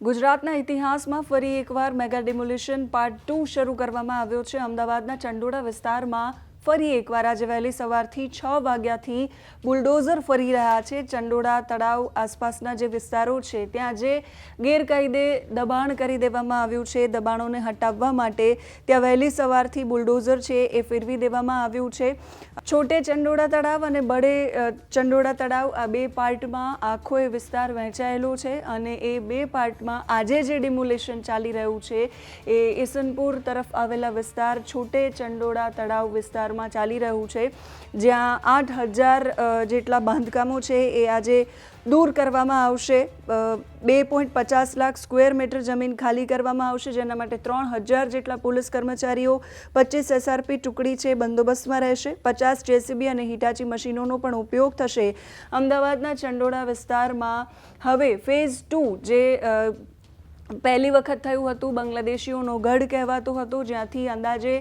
ગુજરાતના ઇતિહાસમાં ફરી એકવાર મેગા ડિમોલિશન પાર્ટ 2 શરૂ કરવામાં આવ્યો છે। અમદાવાદના ચંડોળા વિસ્તારમાં ફરી એકવાર આજે વહેલી સવારથી 6 વાગ્યાથી બુલડોઝર ફરી રહ્યા છે। ચંડોળા તળાવ આસપાસના જે વિસ્તારો છે ત્યાં જે ગેરકાયદે દબાણ કરી દેવામાં આવ્યું છે, દબાણોને હટાવવા માટે ત્યાં વહેલી સવારથી બુલડોઝર છે એ ફેરવી દેવામાં આવ્યું છે। છોટે ચંડોળા તળાવ અને બડે ચંડોળા તળાવ આ બે પાર્ટમાં આખો એ વિસ્તાર વહેંચાયેલો છે અને એ બે પાર્ટમાં આજે જે ડિમોલિશન ચાલી રહ્યું છે એ ઈસનપુર તરફ આવેલા વિસ્તાર છોટે ચંડોળા તળાવ વિસ્તાર ચાલી રહ્યું છે, જ્યાં 8,000 જેટલા બાંધકામો છે એ આજે દૂર કરવામાં આવશે। 2.50 લાખ સ્ક્વેર મીટર જમીન ખાલી કરવામાં આવશે, જેના માટે 3,000 જેટલા પોલીસ કર્મચારીઓ, 25 SRP ટુકડી છે બંદોબસ્તમાં રહેશે। 50 JCB અને હિટાચી મશીનોનો પણ ઉપયોગ થશે। અમદાવાદના ચંડોળા વિસ્તારમાં હવે ફેઝ 2 જે પહેલી વખત થયું હતું, બાંગ્લાદેશીઓનો ગઢ કહેવાતો હતો, જ્યાંથી અંદાજે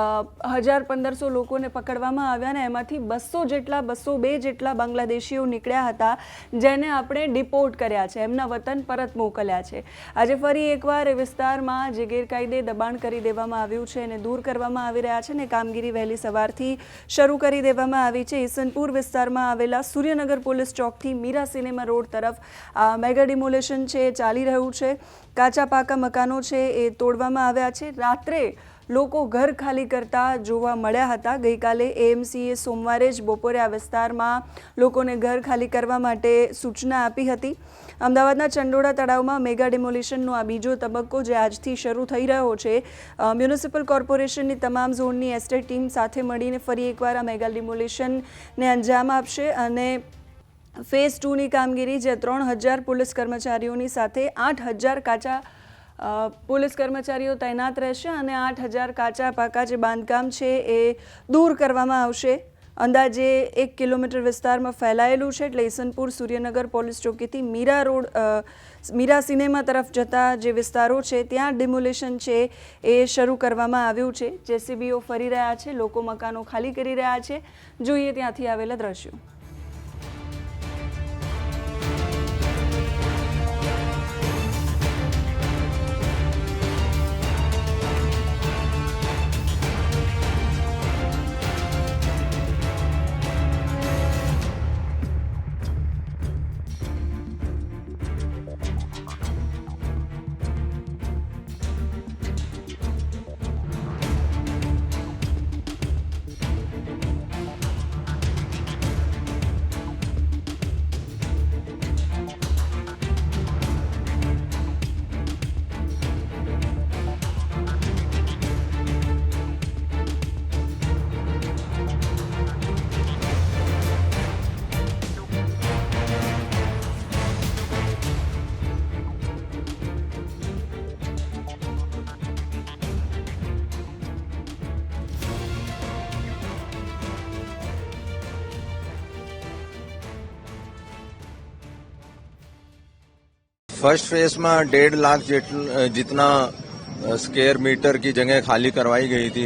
1,000-1,500 લોકોને પકડવામાં આવ્યા અને એમાંથી 202 જેટલા બાંગ્લાદેશીઓ નીકળ્યા હતા, જેને આપણે ડિપોર્ટ કર્યા છે, એમના વતન પરત મોકલ્યા છે। આજે ફરી એકવાર એ વિસ્તારમાં જે ગેરકાયદે દબાણ કરી દેવામાં આવ્યું છે એને દૂર કરવામાં આવી રહ્યા છે અને કામગીરી વહેલી સવારથી શરૂ કરી દેવામાં આવી છે। ઈસનપુર વિસ્તારમાં આવેલા સૂર્યનગર પોલીસ ચોકથી મીરા સિનેમા રોડ તરફ આ મેગા ડિમોલેશન છે એ ચાલી રહ્યું છે। કાચા પાકા મકાનો છે એ તોડવામાં આવ્યા છે। રાત્રે લોકો ઘર ખાલી કરતા જોવા મળ્યા હતા। ગઈકાલે AMCએ સોમવારે જ બપોરે આ વિસ્તારમાં લોકોને ઘર ખાલી કરવા માટે સૂચના આપી હતી। અમદાવાદના ચંડોળા તળાવમાં મેગા ડિમોલિશનનો આ બીજો તબક્કો જે આજથી શરૂ થઈ રહ્યો છે, મ્યુનિસિપલ કોર્પોરેશનની તમામ ઝોનની એસ્ટેટ ટીમ સાથે મળીને ફરી એકવાર આ મેગા ડિમોલિશનને અંજામ આપશે અને ફેઝ 2ની કામગીરી જે 3,000 પોલીસ કર્મચારીઓની સાથે 8,000 કાચા પોલીસ કર્મચારીઓ તૈનાત રહેશે અને 8,000 કાચા પાકા જે બાંધકામ છે એ દૂર કરવામાં આવશે। અંદાજે 1 કિલોમીટર વિસ્તારમાં ફેલાયેલું છે, એટલે ઈસનપુર સૂર્યનગર પોલીસ ચોકીથી મીરા સિનેમા તરફ જતા જે વિસ્તારો છે ત્યાં ડિમોલિશન છે એ શરૂ કરવામાં આવ્યું છે। JCBઓ ફરી રહ્યા છે, લોકો મકાનો ખાલી કરી રહ્યા છે। જોઈએ ત્યાંથી આવેલા દ્રશ્યો। फर्स्ट फेज में 1.5 लाख जितना स्क्वायर मीटर की जगह खाली करवाई गई थी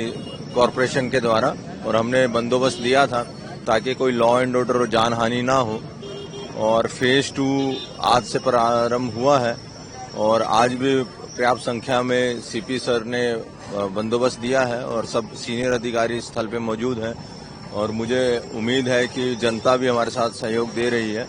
कॉरपोरेशन के द्वारा, और हमने बंदोबस्त दिया था ताकि कोई लॉ एंड ऑर्डर और जान हानि ना हो। और फेज 2 आज से प्रारंभ हुआ है और आज भी पर्याप्त संख्या में CP सर ने बंदोबस्त दिया है और सब सीनियर अधिकारी स्थल पे मौजूद हैं और मुझे उम्मीद है कि जनता भी हमारे साथ सहयोग दे रही है।